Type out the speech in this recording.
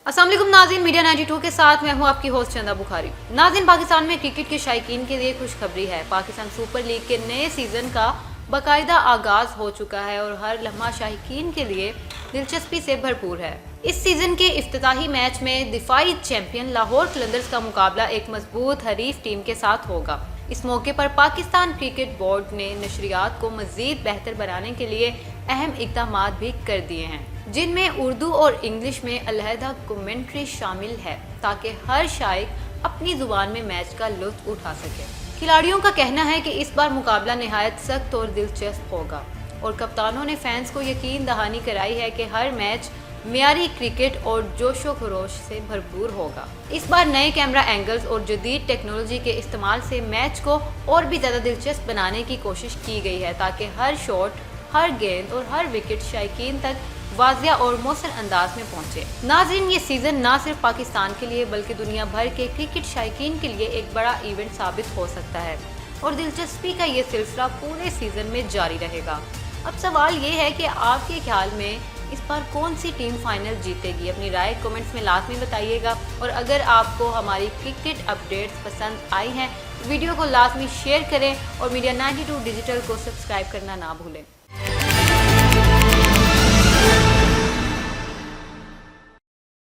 अस्सलाम वालेकुम नाज़रीन, मीडिया 92 के साथ मैं हूं आपकी होस्ट चंदा बुखारी। नाज़रीन, पाकिस्तान में क्रिकेट के शायकीन के लिए खुशखबरी है। पाकिस्तान सुपर लीग के नए सीज़न का बाकायदा आगाज़ हो चुका है और हर लम्हा शायकीन के लिए दिलचस्पी से भरपूर है। इस सीज़न के इफ्तिताही मैच में दिफाई चैंपियन लाहौर कलंदर्स का मुकाबला एक मजबूत हरीफ टीम के साथ होगा। इस मौके पर पाकिस्तान क्रिकेट बोर्ड ने नशरियात को मज़ीद बेहतर बनाने के लिए अहम इक़दाम भी कर दिए हैं, जिनमें उर्दू और इंग्लिश में अलहदा कमेंट्री शामिल है ताकि हर शायक अपनी ज़ुबान में मैच का लुत्फ़ उठा सके। खिलाड़ियों का कहना है कि इस बार मुकाबला नहायत सख्त और दिलचस्प होगा और कप्तानों ने फैंस को यकीन दहानी कराई है कि हर मैच मियारी क्रिकेट और जोशो खरोश से भरपूर होगा। इस बार नए कैमरा एंगल्स और जदीद टेक्नोलॉजी के इस्तेमाल से मैच को और भी ज़्यादा दिलचस्प बनाने की कोशिश की गई है ताकि हर शॉट, हर गेंद और हर विकेट शायकीन तक वाज़िया और मौसर अंदाज में पहुंचे। नाज़रीन, ये सीज़न ना सिर्फ पाकिस्तान के लिए बल्कि दुनिया भर के क्रिकेट शायकीन के लिए एक बड़ा इवेंट साबित हो सकता है और दिलचस्पी का ये सिलसिला पूरे सीज़न में जारी रहेगा। अब सवाल ये है कि आपके ख्याल में इस बार कौन सी टीम फाइनल जीतेगी? अपनी राय कमेंट्स में लाजमी बताइएगा और अगर आपको हमारी क्रिकेट अपडेट्स पसंद आई हैं तो वीडियो को लाजमी शेयर करें और मीडिया 92 डिजिटल को सब्सक्राइब करना ना भूलें।